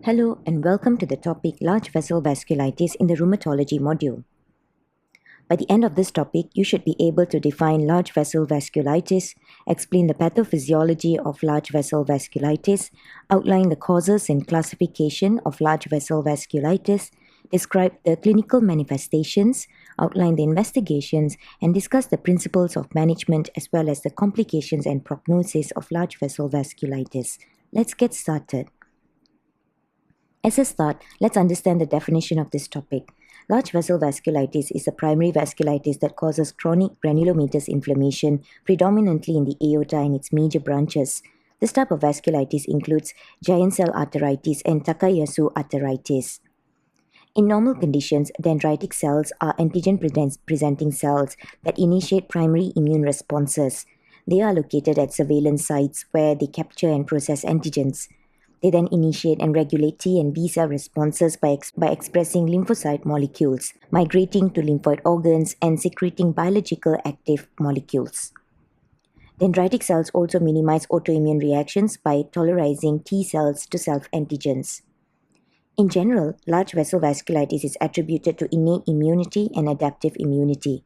Hello and welcome to the topic Large Vessel Vasculitis in the Rheumatology module. By the end of this topic, you should be able to define large vessel vasculitis, explain the pathophysiology of large vessel vasculitis, outline the causes and classification of large vessel vasculitis, describe the clinical manifestations, outline the investigations, and discuss the principles of management as well as the complications and prognosis of large vessel vasculitis. Let's get started. As a start, let's understand the definition of this topic. Large vessel vasculitis is a primary vasculitis that causes chronic granulomatous inflammation, predominantly in the aorta and its major branches. This type of vasculitis includes giant cell arteritis and Takayasu arteritis. In normal conditions, dendritic cells are antigen-presenting cells that initiate primary immune responses. They are located at surveillance sites where they capture and process antigens. They then initiate and regulate T and B cell responses by expressing lymphocyte molecules, migrating to lymphoid organs, and secreting biological active molecules. Dendritic cells also minimize autoimmune reactions by tolerizing T cells to self-antigens. In general, large vessel vasculitis is attributed to innate immunity and adaptive immunity.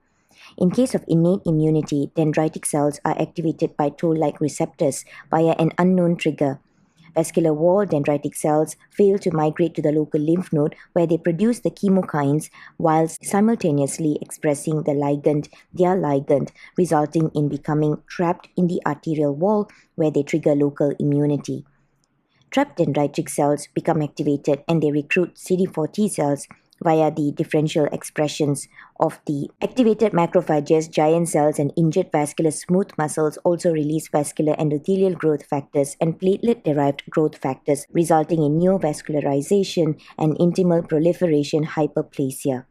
In case of innate immunity, dendritic cells are activated by toll-like receptors via an unknown trigger. Vascular wall dendritic cells fail to migrate to the local lymph node where they produce the chemokines whilst simultaneously expressing their ligand, resulting in becoming trapped in the arterial wall where they trigger local immunity. Trapped dendritic cells become activated and they recruit CD4 T cells via the differential expressions of the activated macrophages, giant cells, and injured vascular smooth muscles also release vascular endothelial growth factors and platelet-derived growth factors, resulting in neovascularization and intimal proliferation hyperplasia.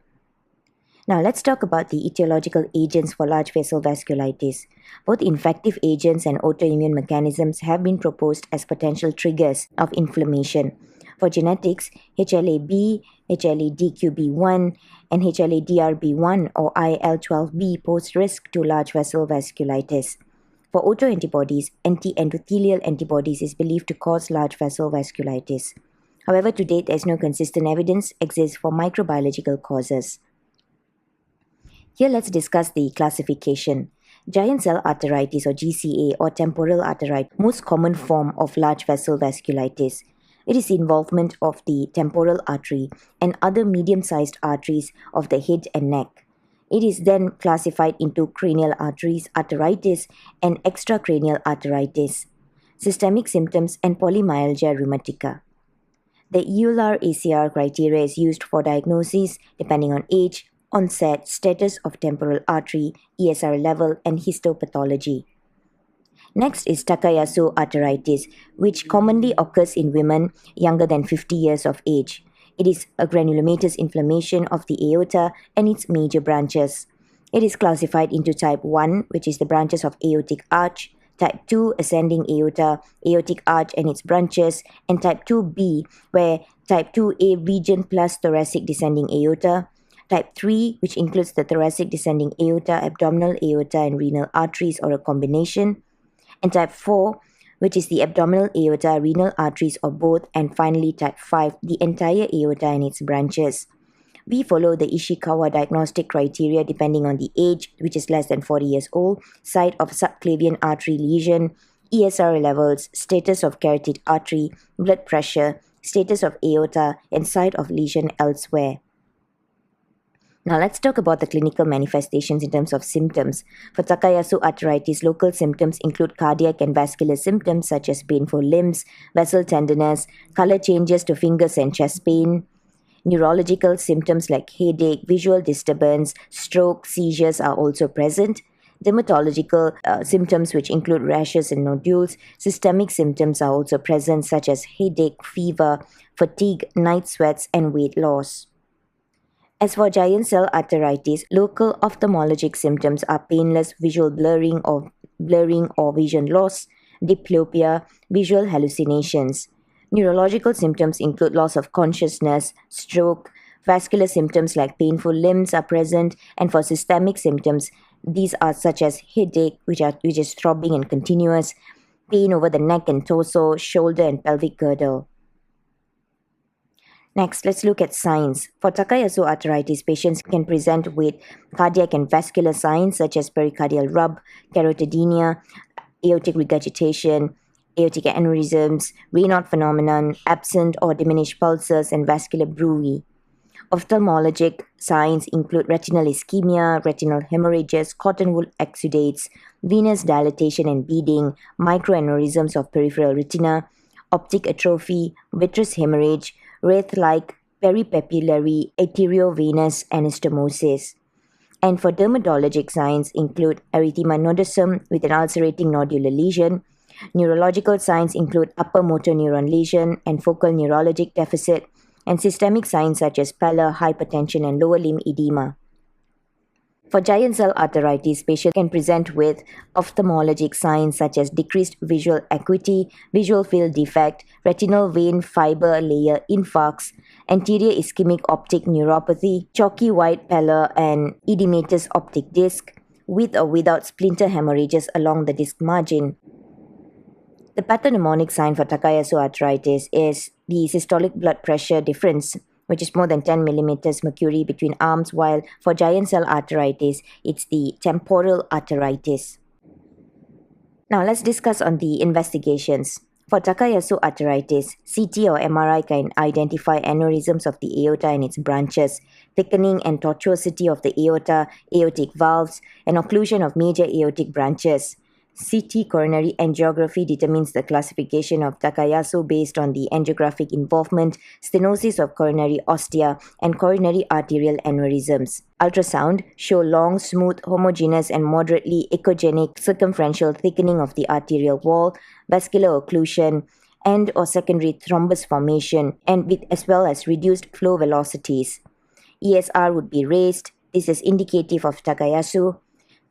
Now let's talk about the etiological agents for large vessel vasculitis. Both infective agents and autoimmune mechanisms have been proposed as potential triggers of inflammation. For genetics, HLA-B, HLA-DQB1, and HLA-DRB1 or IL-12B pose risk to large vessel vasculitis. For autoantibodies, anti-endothelial antibodies is believed to cause large vessel vasculitis. However, to date, there is no consistent evidence exists for microbiological causes. Here, let's discuss the classification. Giant cell arteritis or GCA or temporal arteritis, most common form of large vessel vasculitis. It is the involvement of the temporal artery and other medium-sized arteries of the head and neck. It is then classified into cranial arteries, arteritis, and extracranial arteritis, systemic symptoms, and polymyalgia rheumatica. The EULAR ACR criteria is used for diagnosis depending on age, onset, status of temporal artery, ESR level, and histopathology. Next is Takayasu arteritis, which commonly occurs in women younger than 50 years of age. It is a granulomatous inflammation of the aorta and its major branches. It is classified into type 1, which is the branches of aortic arch, type 2, ascending aorta, aortic arch and its branches, and type 2B, where type 2A region plus thoracic descending aorta, type 3, which includes the thoracic descending aorta, abdominal aorta, and renal arteries or a combination, and type 4, which is the abdominal aorta, renal arteries or both, and finally type 5, the entire aorta and its branches. We follow the Ishikawa diagnostic criteria depending on the age, which is less than 40 years old, site of subclavian artery lesion, ESR levels, status of carotid artery, blood pressure, status of aorta, and site of lesion elsewhere. Now let's talk about the clinical manifestations in terms of symptoms. For Takayasu arteritis, local symptoms include cardiac and vascular symptoms such as painful limbs, vessel tenderness, color changes to fingers and chest pain. Neurological symptoms like headache, visual disturbance, stroke, seizures are also present. Dermatological symptoms which include rashes and nodules. Systemic symptoms are also present such as headache, fever, fatigue, night sweats, and weight loss. As for giant cell arteritis, local ophthalmologic symptoms are painless visual blurring or vision loss, diplopia, visual hallucinations. Neurological symptoms include loss of consciousness, stroke. Vascular symptoms like painful limbs are present, and for systemic symptoms, these are such as headache, which is throbbing and continuous, pain over the neck and torso, shoulder and pelvic girdle. Next, let's look at signs. For Takayasu arteritis, patients can present with cardiac and vascular signs such as pericardial rub, carotidynia, aortic regurgitation, aortic aneurysms, Raynaud phenomenon, absent or diminished pulses, and vascular bruit. Ophthalmologic signs include retinal ischemia, retinal hemorrhages, cotton wool exudates, venous dilatation and bleeding, microaneurysms of peripheral retina, optic atrophy, vitreous hemorrhage, wraith-like peripapillary arteriovenous anastomosis. And for dermatologic signs include erythema nodosum with an ulcerating nodular lesion. Neurological signs include upper motor neuron lesion and focal neurologic deficit, and systemic signs such as pallor, hypertension, and lower limb edema. For giant cell arteritis, patients can present with ophthalmologic signs such as decreased visual acuity, visual field defect, retinal vein fiber layer infarcts, anterior ischemic optic neuropathy, chalky white pallor, and edematous optic disc, with or without splinter hemorrhages along the disc margin. The pathognomonic sign for Takayasu arteritis is the systolic blood pressure difference, which is more than 10 millimeters mercury between arms, while for giant cell arteritis, it's the temporal arteritis. Now let's discuss on the investigations. For Takayasu arteritis, CT or MRI can identify aneurysms of the aorta and its branches, thickening and tortuosity of the aorta, aortic valves, and occlusion of major aortic branches. CT coronary angiography determines the classification of Takayasu based on the angiographic involvement, stenosis of coronary ostia, and coronary arterial aneurysms. Ultrasound show long, smooth, homogeneous, and moderately echogenic circumferential thickening of the arterial wall, vascular occlusion, and or secondary thrombus formation, and with as well as reduced flow velocities. ESR would be raised. This is indicative of Takayasu.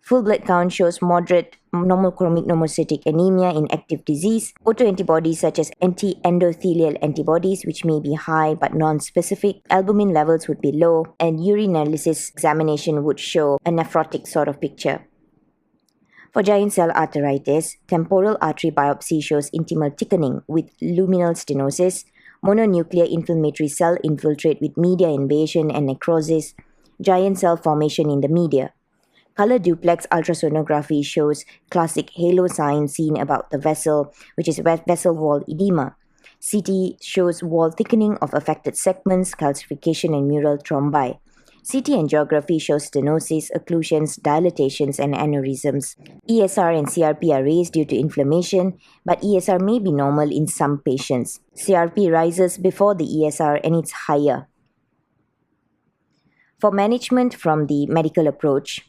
Full blood count shows moderate normochromic normocytic anemia in active disease. Autoantibodies such as anti-endothelial antibodies, which may be high but non-specific. Albumin levels would be low, and urinalysis examination would show a nephrotic sort of picture. For giant cell arteritis, temporal artery biopsy shows intimal thickening with luminal stenosis, mononuclear inflammatory cell infiltrate with media invasion and necrosis, giant cell formation in the media. Color duplex ultrasonography shows classic halo sign seen about the vessel, which is vessel wall edema. CT shows wall thickening of affected segments, calcification, and mural thrombi. CT angiography shows stenosis, occlusions, dilatations, and aneurysms. ESR and CRP are raised due to inflammation, but ESR may be normal in some patients. CRP rises before the ESR and it's higher. For management from the medical approach,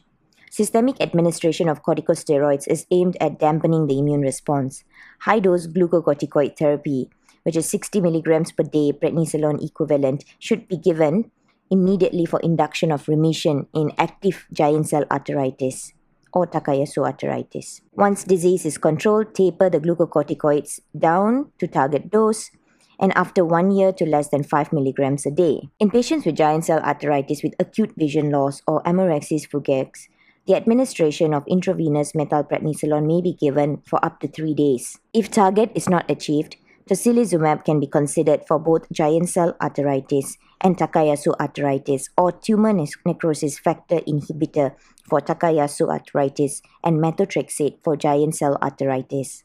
systemic administration of corticosteroids is aimed at dampening the immune response. High-dose glucocorticoid therapy, which is 60 milligrams per day prednisolone equivalent, should be given immediately for induction of remission in active giant cell arteritis or Takayasu arteritis. Once disease is controlled, taper the glucocorticoids down to target dose, and after 1 year to less than 5 milligrams a day. In patients with giant cell arteritis with acute vision loss or amaurosis fugax, the administration of intravenous methylprednisolone may be given for up to 3 days. If target is not achieved, tocilizumab can be considered for both giant cell arteritis and Takayasu arteritis, or tumor necrosis factor inhibitor for Takayasu arteritis and methotrexate for giant cell arteritis.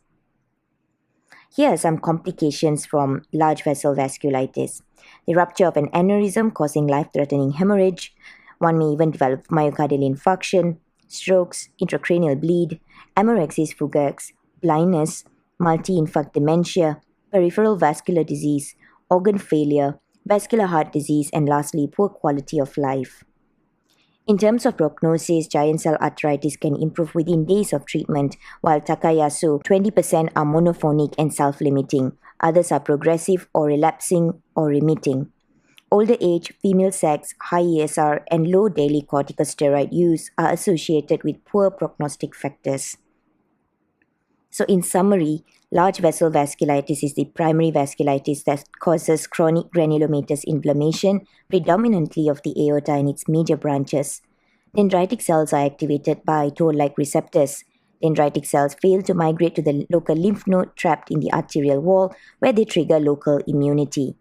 Here are some complications from large vessel vasculitis. The rupture of an aneurysm causing life-threatening hemorrhage. One may even develop myocardial infarction, strokes, intracranial bleed, amaurosis fugax, blindness, multi-infarct dementia, peripheral vascular disease, organ failure, vascular heart disease, and lastly, poor quality of life. In terms of prognosis, giant cell arteritis can improve within days of treatment, while Takayasu, 20% are monophonic and self-limiting. Others are progressive or relapsing or remitting. Older age, female sex, high ESR, and low daily corticosteroid use are associated with poor prognostic factors. So in summary, large vessel vasculitis is the primary vasculitis that causes chronic granulomatous inflammation, predominantly of the aorta and its major branches. Dendritic cells are activated by toll-like receptors. Dendritic cells fail to migrate to the local lymph node trapped in the arterial wall, where they trigger local immunity.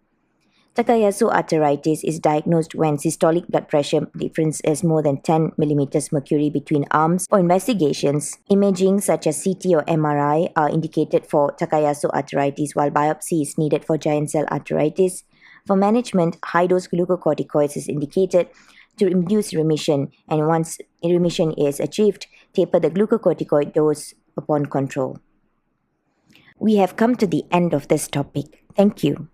Takayasu arteritis is diagnosed when systolic blood pressure difference is more than 10 mm mercury between arms. For investigations, imaging such as CT or MRI are indicated for Takayasu arteritis, while biopsy is needed for giant cell arteritis. For management, high-dose glucocorticoids is indicated to induce remission, and once remission is achieved, taper the glucocorticoid dose upon control. We have come to the end of this topic. Thank you.